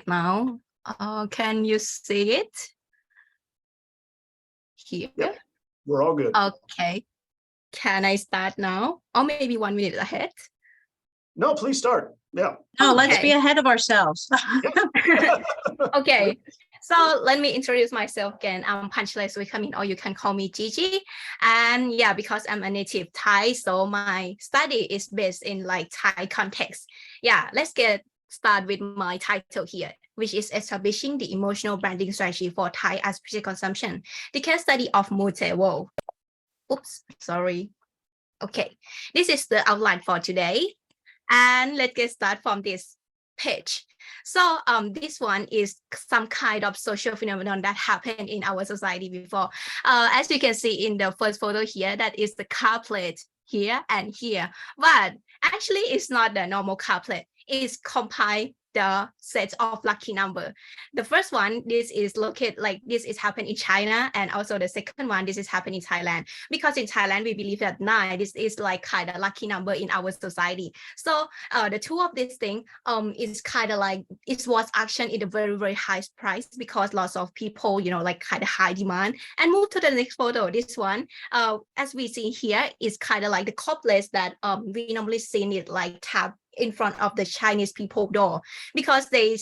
now. Can you see it? Here. Yep, we're all good. Okay. Can I start now? Or maybe 1 minute ahead? No, please start. Yeah. No, Okay. let's be ahead of ourselves. Okay. So let me introduce myself again. I'm Panchalai Savigamin, or you can call me Gigi. And yeah, because I'm a native Thai, so my study is based in like Thai context. Yeah, let's get started with my title here, which is establishing the emotional branding strategy for Thai auspicious consumption. The case study of Mute. Oops, sorry. Okay, this is the outline for today. And let's get started from this page. So this one is some kind of social phenomenon that happened in our society before. As you can see in the first photo here, that is the car plate here and here. But actually, it's not the normal car plate. It's compiled the set of lucky number. The first one, this is located like this is happened in China, and also the second one, this is happening in Thailand. Because in Thailand, we believe that 9, this is like kind of lucky number in our society. So the two of these things is kind of like it was action in a very, very high price because lots of people, you know, like kind of high demand. And move to the next photo. This one, as we see here, is kind of like the couplets that we normally see it like tap in front of the Chinese people door, because they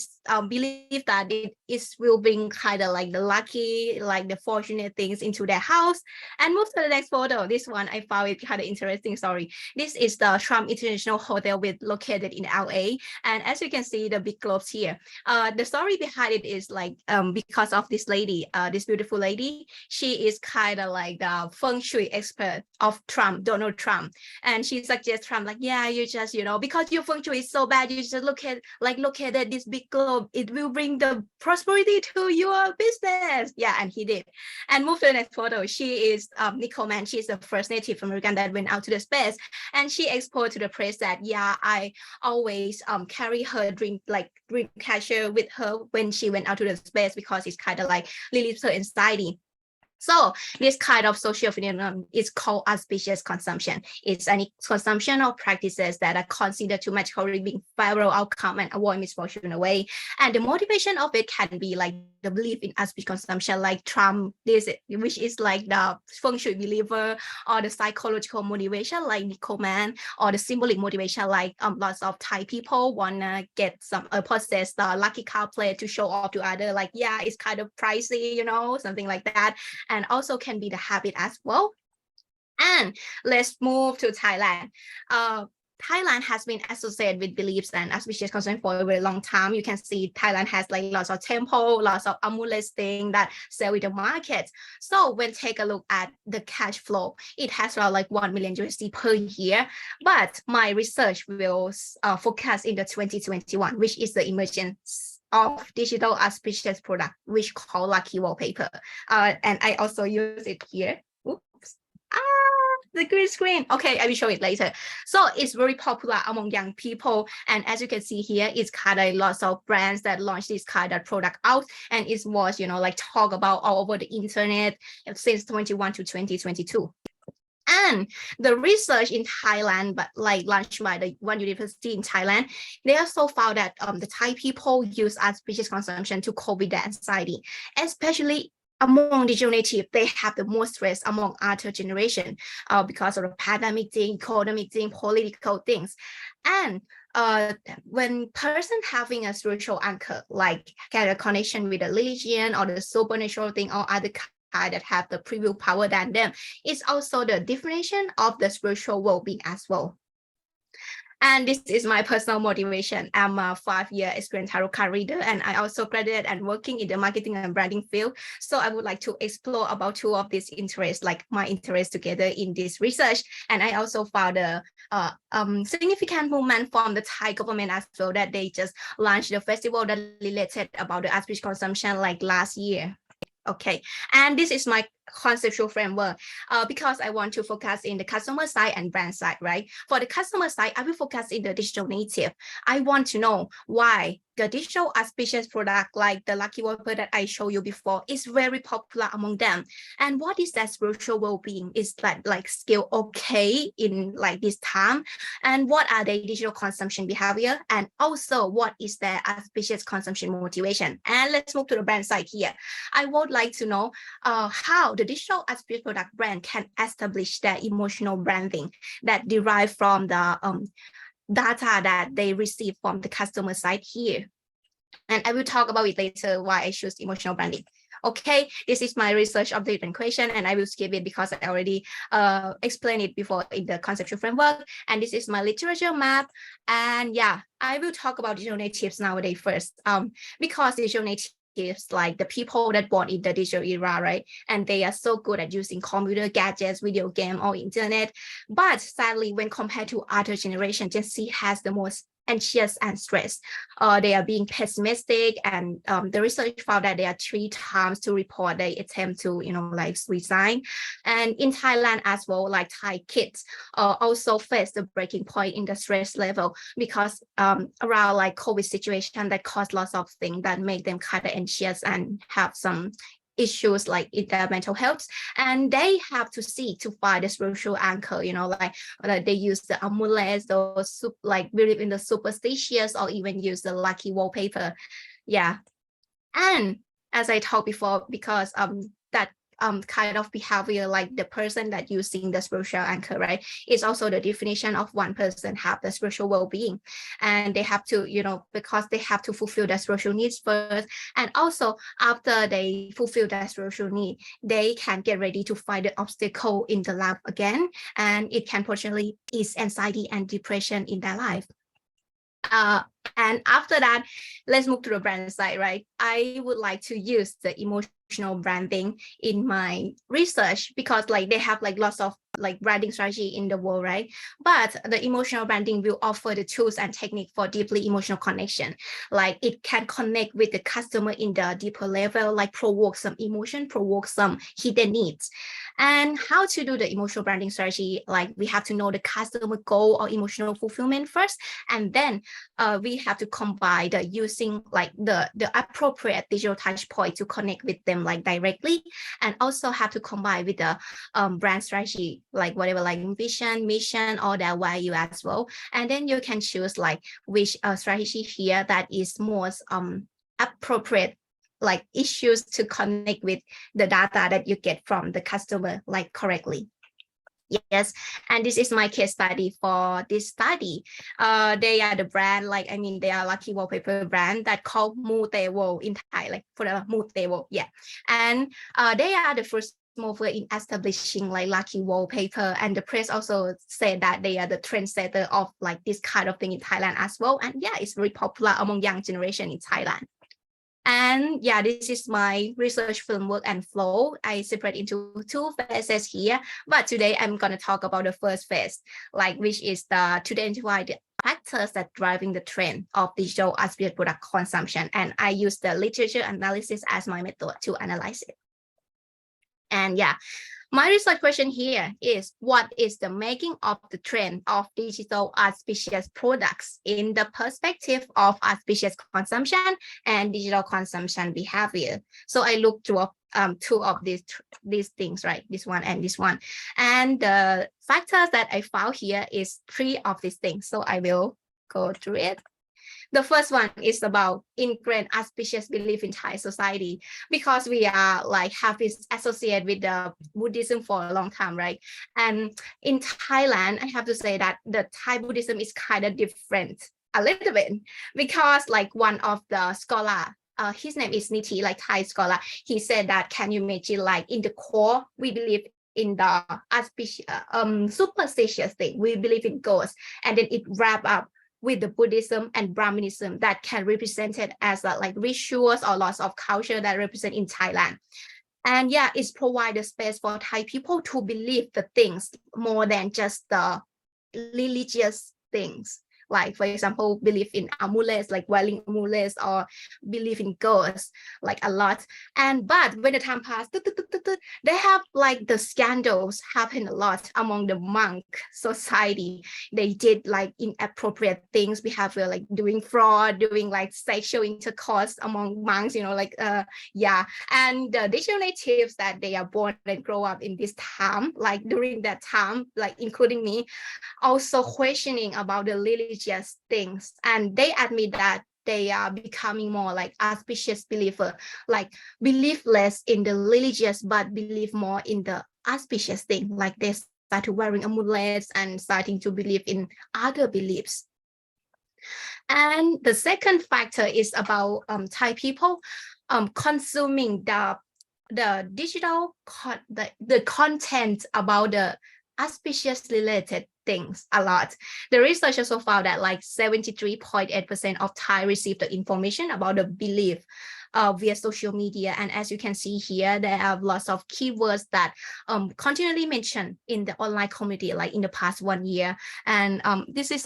believe that it will bring kind of like the lucky, like the fortunate things into their house. And move to the next photo. This one I found it kind of interesting. Sorry, this is the Trump International Hotel located in LA, and as you can see the big globes here. The story behind it is like because of this lady, this beautiful lady. She is kind of like the feng shui expert of Donald Trump, and she suggests Trump like, yeah, you just, you know, because your feng shui is so bad, you just look at this big globe, it will bring the prosperity to your business. Yeah, and he did. And move to the next photo. She is Nicole Mann. She's the first Native American that went out to the space, and she exposed to the press that, yeah, I always carry her dream catcher with her when she went out to the space, because it's kind of like relieves her anxiety. So this kind of social phenomenon is called auspicious consumption. It's any consumption of practices that are considered to magically bring favorable outcome and avoid misfortune away. And the motivation of it can be like the belief in auspicious consumption, like Trump, which is like the feng shui believer, or the psychological motivation like Nicole Mann, or the symbolic motivation like lots of Thai people wanna get some possess the lucky car plate to show off to other, like, yeah, it's kind of pricey, you know, something like that. And also can be the habit as well. And let's move to Thailand. Thailand has been associated with beliefs and auspicious consumption for a very long time. You can see Thailand has like lots of temple, lots of amulets thing that sell in the market. So when take a look at the cash flow, it has around like 1 million USD per year. But my research will focus in the 2021, which is the emergence of digital auspicious product, which called Lucky Wallpaper. And I also use it here. Oops. The green screen. Okay, I will show it later. So it's very popular among young people. And as you can see here, it's kind of lots of brands that launch this kind of product out. And it was, you know, like talk about all over the internet since 2021 to 2022. And the research in Thailand, but like launched by the one university in Thailand, they also found that the Thai people use auspicious consumption to cope with their anxiety, especially among digital native. They have the most stress among other generation because of the pandemic thing, economic thing, political things. And when person having a spiritual anchor, like get a connection with a religion or the supernatural thing or other that have the preview power than them, it's also the definition of the spiritual well-being as well. And this is my personal motivation. I'm a 5-year experienced tarot card reader, and I also graduated and working in the marketing and branding field. So I would like to explore about 2 of these interests, like my interests together in this research. And I also found a significant movement from the Thai government as well, that they just launched the festival that related about the auspicious consumption like last year. Okay, and this is my conceptual framework because I want to focus in the customer side and brand side, right? For the customer side, I will focus in the digital native. I want to know why the digital auspicious product like the lucky wallpaper that I showed you before is very popular among them. And what is that spiritual well-being? Is that like still okay in like this time? And what are their digital consumption behavior? And also what is their auspicious consumption motivation? And let's move to the brand side here. I would like to know how the digital auspicious product brand can establish their emotional branding that derive from the data that they receive from the customer side here. And I will talk about it later why I choose emotional branding. Okay, this is my research of the different question, and I will skip it because I already explained it before in the conceptual framework. And this is my literature map. And yeah, I will talk about digital natives nowadays first, because digital natives like the people that born in the digital era, right? And they are so good at using computer gadgets, video game, or internet. But sadly, when compared to other generation, Gen Z has the most anxious and stressed. They are being pessimistic, and the research found that there are 3 times to report they attempt to, like resign. And in Thailand as well, like Thai kids also face the breaking point in the stress level because around like COVID situation that caused lots of things that make them kind of anxious and have some issues like in their mental health, and they have to seek to find a spiritual anchor, like they use the amulets, those like believe in the superstitious, or even use the lucky wallpaper. Yeah. And as I talked before, because that kind of behavior, like the person that using the spiritual anchor, right, is also the definition of one person have the spiritual well-being, and they have to, because they have to fulfill their spiritual needs first, and also after they fulfill their spiritual need, they can get ready to find the obstacle in the life again, and it can potentially ease anxiety and depression in their life. And after that, let's move to the brand side, right? I would like to use the emotional branding in my research because like they have like lots of like branding strategy in the world, right? But the emotional branding will offer the tools and technique for deeply emotional connection. Like it can connect with the customer in the deeper level, like provoke some emotion, provoke some hidden needs. And how to do the emotional branding strategy, like we have to know the customer goal or emotional fulfillment first, and then we have to combine the using like the appropriate digital touch point to connect with them like directly, and also have to combine with the brand strategy, like whatever, like vision, mission, or their value as well. And then you can choose like which strategy here that is most appropriate like issues to connect with the data that you get from the customer like correctly. Yes, and this is my case study for this study. They are the brand, like they are lucky wallpaper brand that called Mutewo in Thai, like for the Mutewo, yeah. And they are the first mover in establishing like lucky wallpaper, and the press also said that they are the trendsetter of like this kind of thing in Thailand as well. And yeah, it's very popular among young generation in Thailand. And yeah, this is my research framework and flow. I separate into 2 phases here, but today I'm going to talk about the first phase, like which is to identify the factors that driving the trend of digital auspicious product consumption. And I use the literature analysis as my method to analyze it. And yeah, my research question here is, what is the making of the trend of digital auspicious products in the perspective of auspicious consumption and digital consumption behavior? So I looked through 2 of these things, right? This one and this one. And the factors that I found here is 3 of these things. So I will go through it. The first one is about ingrained auspicious belief in Thai society, because we are like have this associated with the Buddhism for a long time, right? And in Thailand, I have to say that the Thai Buddhism is kind of different a little bit, because like one of the scholar, his name is Niti, like Thai scholar, he said that, can you imagine like in the core, we believe in the auspicious, superstitious thing, we believe in ghosts, and then it wrap up with the Buddhism and Brahmanism that can represent it as like rituals or lots of culture that represent in Thailand. And yeah, it's provide a space for Thai people to believe the things more than just the religious things, like for example, believe in amulets, like wearing amulets, or believe in ghosts, like a lot. But when the time passed, they have like the scandals happen a lot among the monk society. They did like inappropriate things, behavior, like doing fraud, doing like sexual intercourse among monks, like yeah. And the digital natives that they are born and grow up in this time, like during that time, like including me, also questioning about the religious things, and they admit that they are becoming more like auspicious believer, like believe less in the religious but believe more in the auspicious thing, like they started wearing amulets and starting to believe in other beliefs. And the second factor is about Thai people consuming the digital the content about the auspicious related things a lot. The research also found that like 73.8% of Thai received the information about the belief via social media. And as you can see here, there are lots of keywords that continually mentioned in the online community, like in the past 1 year. And this is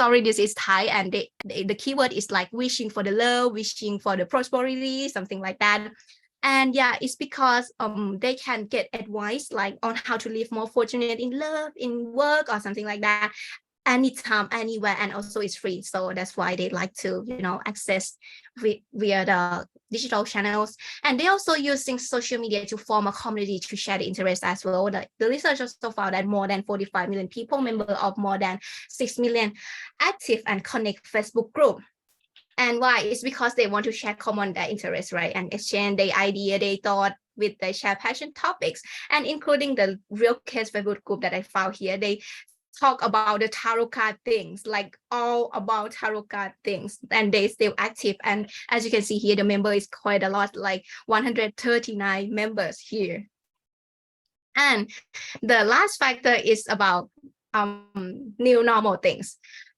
Thai, and the keyword is like wishing for the love, wishing for the prosperity, something like that. And yeah, it's because they can get advice like on how to live more fortunate in love, in work, or something like that, anytime, anywhere, and also it's free. So that's why they like to, access via the digital channels. And they also using social media to form a community to share the interest as well. The research also found that more than 45 million people, member of more than 6 million active and connect Facebook group. And why? It's because they want to share common interests, right? And exchange their idea, they thought with the share passion topics, and including the real case Facebook group that I found here. They talk about the tarot card things, like all about tarot card things, and they still active. And as you can see here, the member is quite a lot, like 139 members here. And the last factor is about new normal things.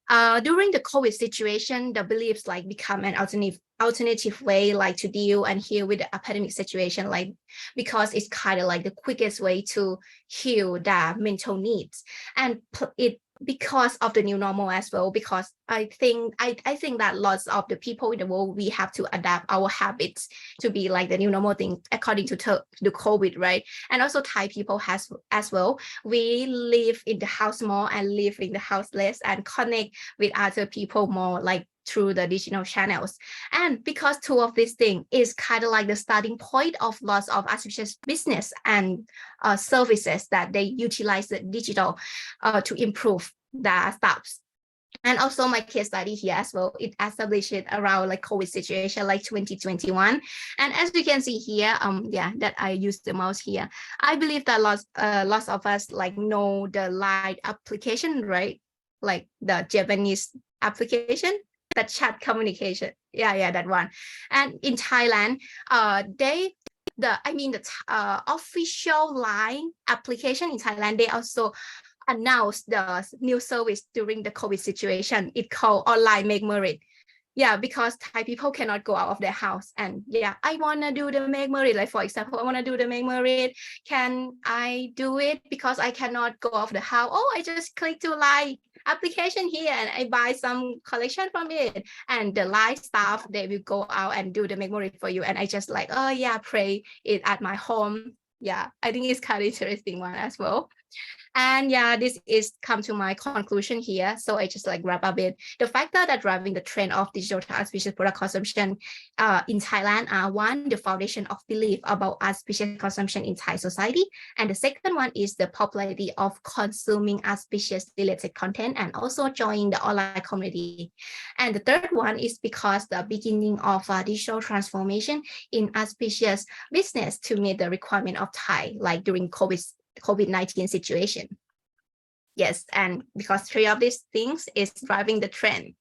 During the COVID situation, the beliefs like become an alternative way like to deal and heal with the epidemic situation, like because it's kind of like the quickest way to heal the mental needs. And it because of the new normal as well, because I think that lots of the people in the world, we have to adapt our habits to be like the new normal thing according to the COVID, right? And also Thai people has as well. We live in the house more and live in the house less and connect with other people more, like through the digital channels. And because two of these things is kind of like the starting point of lots of auspicious business and services that they utilize the digital to improve the stuffs. And also my case study here as well, it established it around like COVID situation, like 2021. And as you can see here, that I use the mouse here. I believe that lots of us like know the Line application, right? Like the Japanese application, the chat communication. Yeah, that one. And in Thailand, the official Line application in Thailand, they also announced the new service during the COVID situation. It's called online make merit. Yeah, because Thai people cannot go out of their house. And yeah, I want to do the make merit. Like for example, I want to do the make merit. Can I do it? Because I cannot go off the house. Oh, I just click to Line application here and I buy some collection from it. And the Line staff, they will go out and do the make merit for you. And I just like, oh yeah, pray it at my home. Yeah, I think it's kind of interesting one as well. And yeah, this is come to my conclusion here. So I just like wrap up it. The factor that driving the trend of digital auspicious product consumption in Thailand are one, the foundation of belief about auspicious consumption in Thai society. And the second one is the popularity of consuming auspicious related content and also joining the online community. And the third one is because the beginning of digital transformation in auspicious business to meet the requirement of Thai, like during COVID-19 situation. Yes, and because three of these things is driving the trend.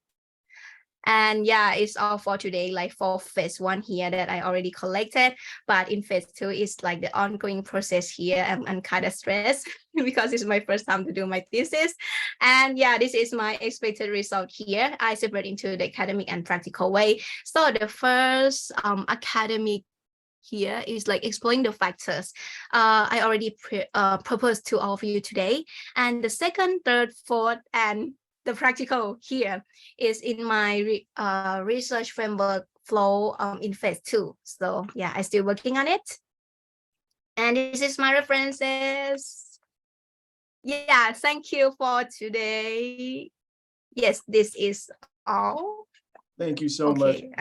And yeah, it's all for today, like for phase 1 here that I already collected, but in phase 2 it's like the ongoing process here. I'm kind of stressed because it's my first time to do my thesis. And yeah, this is my expected result here. I separate into the academic and practical way. So the first academic here is like exploring the factors I already proposed to all of you today. And the second, third, fourth, and the practical here is in my research framework flow in phase 2. So yeah, I'm still working on it. And this is my references. Yeah, thank you for today. Yes, this is all. Thank you so much. Okay.